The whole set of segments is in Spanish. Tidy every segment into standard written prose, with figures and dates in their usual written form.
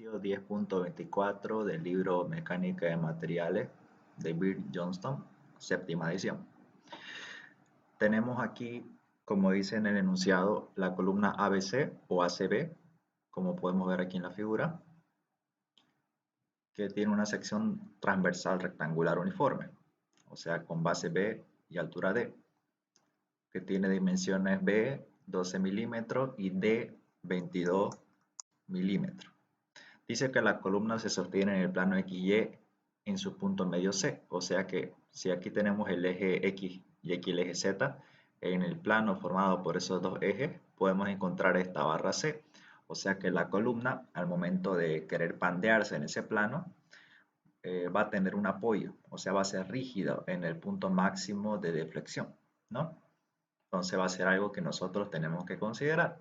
Ejercicio 10.24 del libro Mecánica de Materiales de Bill Johnston, séptima edición. Tenemos aquí, como dice en el enunciado, la columna ABC o ACB, como podemos ver aquí en la figura, que tiene una sección transversal rectangular uniforme, o sea, con base B y altura D, que tiene dimensiones B 12 milímetros y D 22 milímetros. Dice que la columna se sostiene en el plano XY en su punto medio C, o sea que si aquí tenemos el eje X y aquí el eje Z, en el plano formado por esos dos ejes podemos encontrar esta barra C, o sea que la columna al momento de querer pandearse en ese plano va a tener un apoyo, o sea va a ser rígido en el punto máximo de deflexión, ¿no? Entonces va a ser algo que nosotros tenemos que considerar.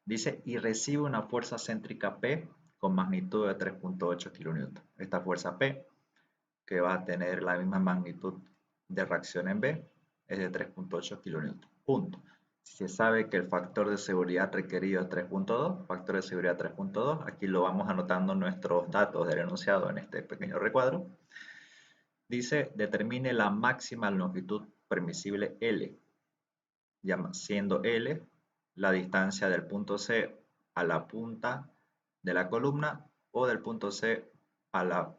Dice, y recibe una fuerza céntrica P con magnitud de 3.8 kN. Esta fuerza P, que va a tener la misma magnitud de reacción en B, es de 3.8 kN. Punto. Si se sabe que el factor de seguridad requerido es 3.2, factor de seguridad 3.2, aquí lo vamos anotando nuestros datos del enunciado en este pequeño recuadro. Dice, determine la máxima longitud permisible L, siendo L la distancia del punto C a la punta de la columna o del punto C a la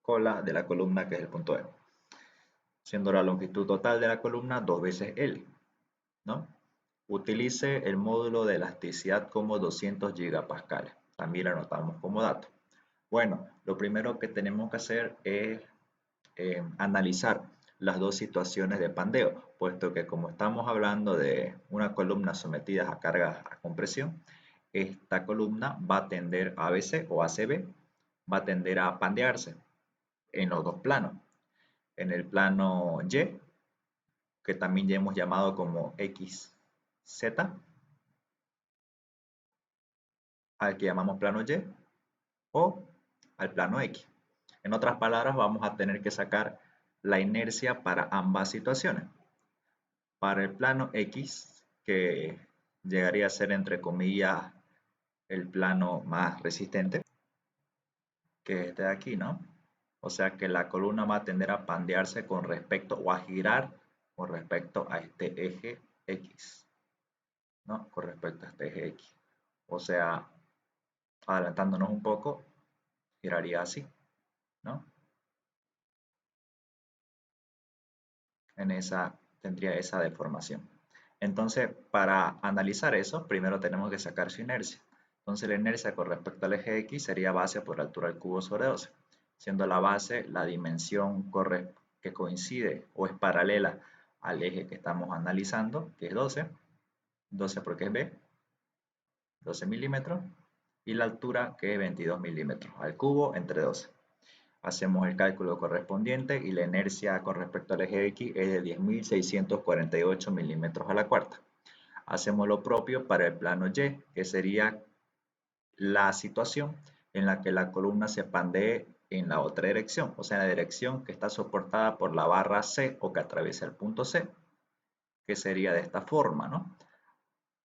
cola de la columna, que es el punto E, siendo la longitud total de la columna 2 veces L, ¿no? Utilice el módulo de elasticidad como 200 gigapascales. También lo anotamos como dato. Bueno, lo primero que tenemos que hacer es analizar las dos situaciones de pandeo, puesto que como estamos hablando de una columna sometida a cargas a compresión, esta columna va a tender a ABC o ACB, va a tender a pandearse en los dos planos. En el plano Y, que también ya hemos llamado como XZ, al que llamamos plano Y, o al plano X. En otras palabras, vamos a tener que sacar la inercia para ambas situaciones. Para el plano X, que llegaría a ser entre comillas el plano más resistente, que es este de aquí, ¿no? O sea que la columna va a tender a pandearse con respecto o a girar con respecto a este eje X, ¿no? Con respecto a este eje X. O sea, adelantándonos un poco, giraría así, ¿no? Tendría esa deformación. Entonces, para analizar eso, primero tenemos que sacar su inercia. Entonces, la inercia con respecto al eje X sería base por altura al cubo sobre 12, siendo la base la dimensión que coincide o es paralela al eje que estamos analizando, que es 12, 12 porque es B, 12 milímetros, y la altura que es 22 milímetros al cubo entre 12. Hacemos el cálculo correspondiente y la inercia con respecto al eje X es de 10.648 milímetros a la cuarta. Hacemos lo propio para el plano Y, que sería la situación en la que la columna se pandee en la otra dirección, o sea, en la dirección que está soportada por la barra C o que atraviesa el punto C, que sería de esta forma, ¿no?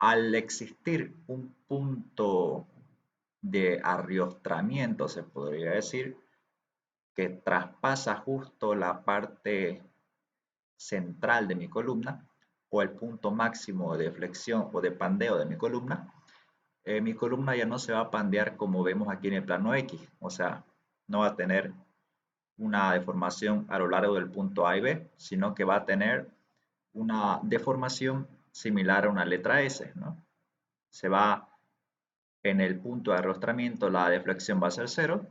Al existir un punto de arriostramiento, se podría decir, que traspasa justo la parte central de mi columna o el punto máximo de flexión o de pandeo de mi columna ya no se va a pandear como vemos aquí en el plano X, o sea, no va a tener una deformación a lo largo del punto A y B, sino que va a tener una deformación similar a una letra S, ¿no? Se va en el punto de arrostramiento, la deflexión va a ser 0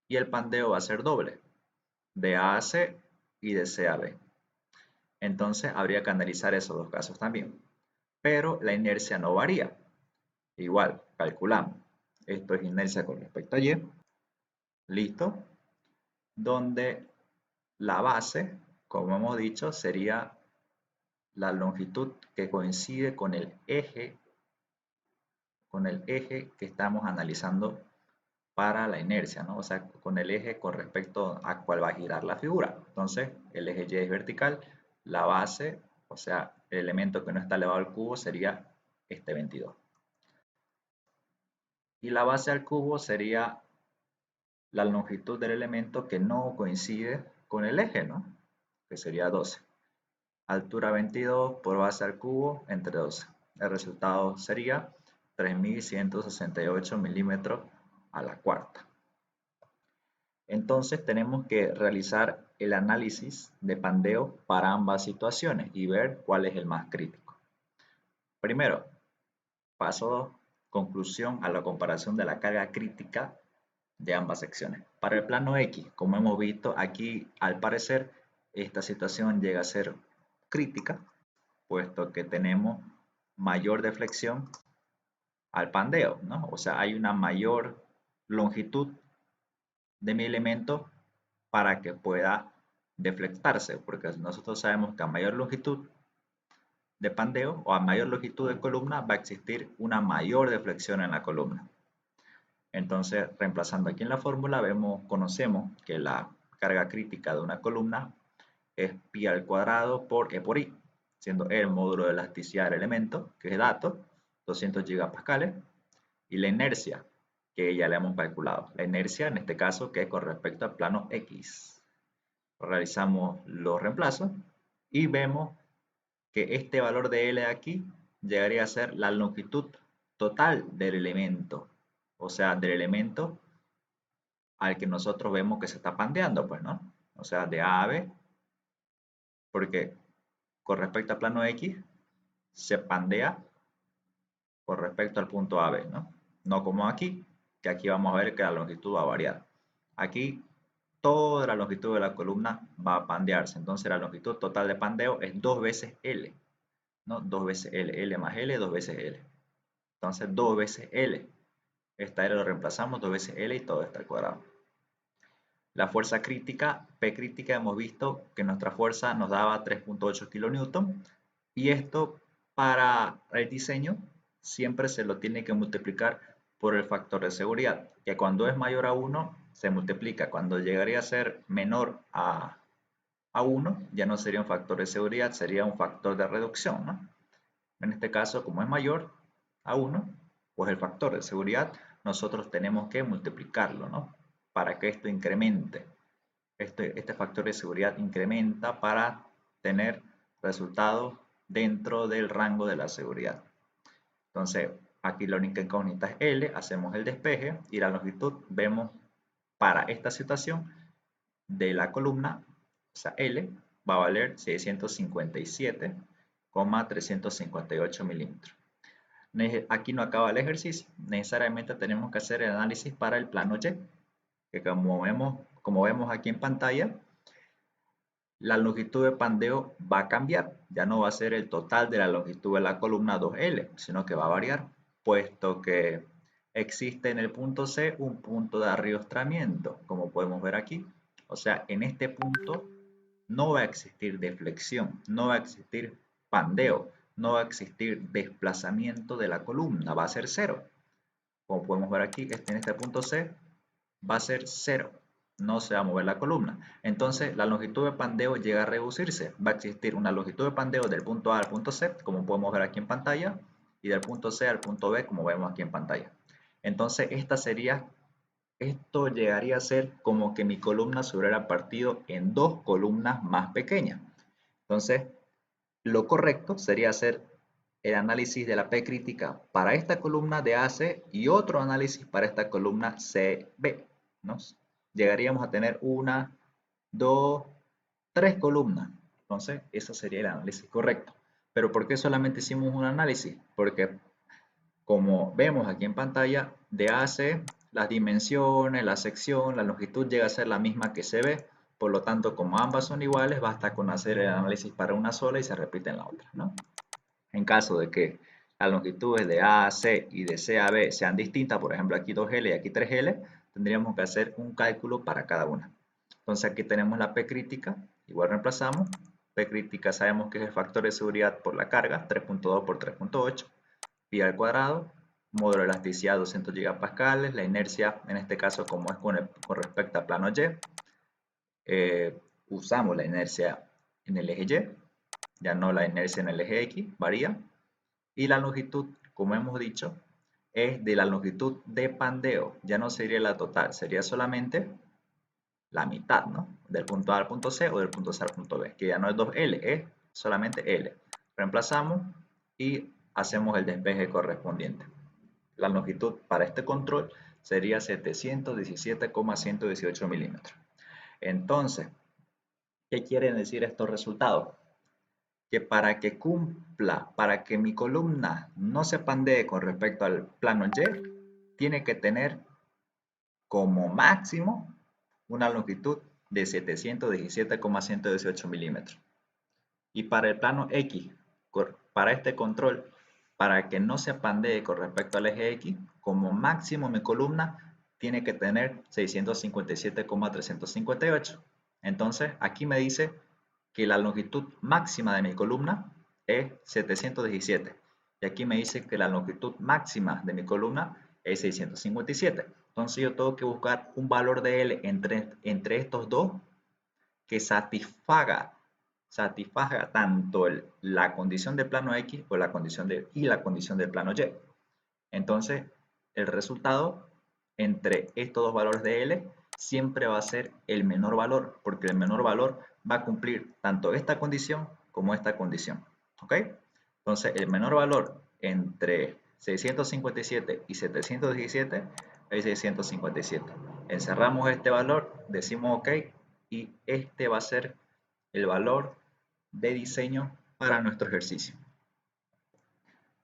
y el pandeo va a ser doble, de A a C y de C a B. Entonces habría que analizar esos dos casos también. Pero la inercia no varía. Igual, calculamos. Esto es inercia con respecto a Y. Listo. Donde la base, como hemos dicho, sería la longitud que coincide con el eje que estamos analizando para la inercia, ¿no? O sea, con el eje con respecto a cuál va a girar la figura. Entonces, el eje Y es vertical, la base, o sea, el elemento que no está elevado al cubo sería este 22. Y la base al cubo sería la longitud del elemento que no coincide con el eje, ¿no? Que sería 12. Altura 22 por base al cubo entre 12. El resultado sería 3168 milímetros a la cuarta. Entonces tenemos que realizar el análisis de pandeo para ambas situaciones y ver cuál es el más crítico. Primero, paso 2, conclusión a la comparación de la carga crítica de ambas secciones. Para el plano X, como hemos visto aquí, al parecer, esta situación llega a ser crítica, puesto que tenemos mayor deflexión al pandeo, ¿no? O sea, hay una mayor longitud de mi elemento para que pueda deflectarse, porque nosotros sabemos que a mayor longitud de pandeo o a mayor longitud de columna va a existir una mayor deflexión en la columna. Entonces, reemplazando aquí en la fórmula, conocemos que la carga crítica de una columna es pi al cuadrado por E por I, siendo E el módulo de elasticidad del elemento, que es dato, 200 gigapascales, y la inercia, que ya le hemos calculado. La inercia, en este caso, que es con respecto al plano X. Realizamos los reemplazos y vemos que este valor de L de aquí llegaría a ser la longitud total del elemento. O sea, del elemento al que nosotros vemos que se está pandeando, pues, ¿no? O sea, de A a B, porque con respecto al plano X se pandea con respecto al punto AB, ¿no? No como aquí, que aquí vamos a ver que la longitud va a variar. Aquí toda la longitud de la columna va a pandearse, entonces la longitud total de pandeo es 2 veces L, ¿no? 2 veces L, L más L, 2 veces L. Entonces 2 veces L. Esta L lo reemplazamos, 2 veces L y todo está al cuadrado. La fuerza crítica, P crítica, hemos visto que nuestra fuerza nos daba 3.8 kN y esto para el diseño siempre se lo tiene que multiplicar por el factor de seguridad, que cuando es mayor a 1 se multiplica, cuando llegaría a ser menor a 1 ya no sería un factor de seguridad, sería un factor de reducción, ¿no? En este caso, como es mayor a 1, pues el factor de seguridad nosotros tenemos que multiplicarlo, ¿no? Para que esto incremente. Este factor de seguridad incrementa para tener resultados dentro del rango de la seguridad. Entonces, aquí la única incógnita es L, hacemos el despeje y la longitud vemos para esta situación de la columna, o sea, L, va a valer 657,358 milímetros. Aquí no acaba el ejercicio, necesariamente tenemos que hacer el análisis para el plano Y, que como vemos aquí en pantalla, la longitud de pandeo va a cambiar, ya no va a ser el total de la longitud de la columna 2L, sino que va a variar, puesto que existe en el punto C un punto de arriostramiento, como podemos ver aquí. O sea, en este punto no va a existir deflexión, no va a existir pandeo, no va a existir desplazamiento de la columna, va a ser cero. Como podemos ver aquí, en este punto C va a ser cero, no se va a mover la columna. Entonces la longitud de pandeo llega a reducirse. Va a existir una longitud de pandeo del punto A al punto C, como podemos ver aquí en pantalla, y del punto C al punto B, como vemos aquí en pantalla. Entonces esto llegaría a ser como que mi columna se hubiera partido en dos columnas más pequeñas. Entonces, lo correcto sería hacer el análisis de la P crítica para esta columna de AC y otro análisis para esta columna CB, ¿no? Llegaríamos a tener una, dos, tres columnas. Entonces, ese sería el análisis correcto. Pero ¿por qué solamente hicimos un análisis? Porque como vemos aquí en pantalla, de AC, las dimensiones, la sección, la longitud llega a ser la misma que CB. Por lo tanto, como ambas son iguales, basta con hacer el análisis para una sola y se repite en la otra, ¿no? En caso de que las longitudes de A a C y de C a B sean distintas, por ejemplo aquí 2L y aquí 3L, tendríamos que hacer un cálculo para cada una. Entonces aquí tenemos la P crítica, igual reemplazamos. P crítica sabemos que es el factor de seguridad por la carga, 3.2 por 3.8, pi al cuadrado, módulo de elasticidad 200 gigapascales, la inercia en este caso como es con respecto al plano Y, usamos la inercia en el eje Y, ya no la inercia en el eje X, varía. Y la longitud, como hemos dicho, es de la longitud de pandeo, ya no sería la total, sería solamente la mitad, ¿no? Del punto A al punto C o del punto C al punto B, que ya no es 2L, es solamente L. Reemplazamos y hacemos el despeje correspondiente. La longitud para este control sería 717,118 milímetros. Entonces, ¿qué quieren decir estos resultados? Que para que cumpla, para que mi columna no se pandee con respecto al plano Y, tiene que tener como máximo una longitud de 717,118 milímetros. Y para el plano X, para este control, para que no se pandee con respecto al eje X, como máximo mi columna tiene que tener 657,358. Entonces aquí me dice que la longitud máxima de mi columna es 717. Y aquí me dice que la longitud máxima de mi columna es 657. Entonces yo tengo que buscar un valor de L entre estos dos que satisfaga tanto la condición del plano X o la condición y la condición del plano Y. Entonces, el resultado entre estos dos valores de L siempre va a ser el menor valor, porque el menor valor va a cumplir tanto esta condición como esta condición. ¿Ok? Entonces, el menor valor entre 657 y 717 es 657. Encerramos este valor, decimos OK y este va a ser el valor de diseño para nuestro ejercicio.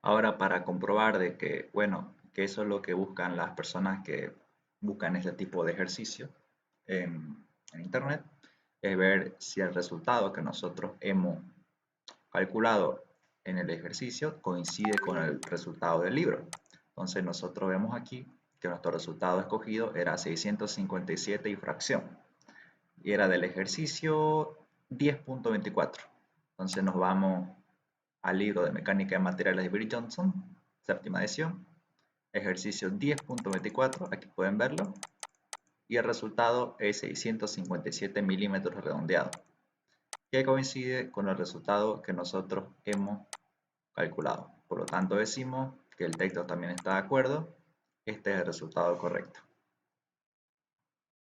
Ahora, para comprobar de que, bueno, que eso es lo que buscan las personas que buscan este tipo de ejercicio en Internet, es ver si el resultado que nosotros hemos calculado en el ejercicio coincide con el resultado del libro. Entonces nosotros vemos aquí que nuestro resultado escogido era 657 y fracción. Y era del ejercicio 10.24. Entonces nos vamos al libro de Mecánica de Materiales de Bill Johnson, séptima edición, ejercicio 10.24, aquí pueden verlo, y el resultado es 657 milímetros redondeado, que coincide con el resultado que nosotros hemos calculado. Por lo tanto decimos que el texto también está de acuerdo, este es el resultado correcto.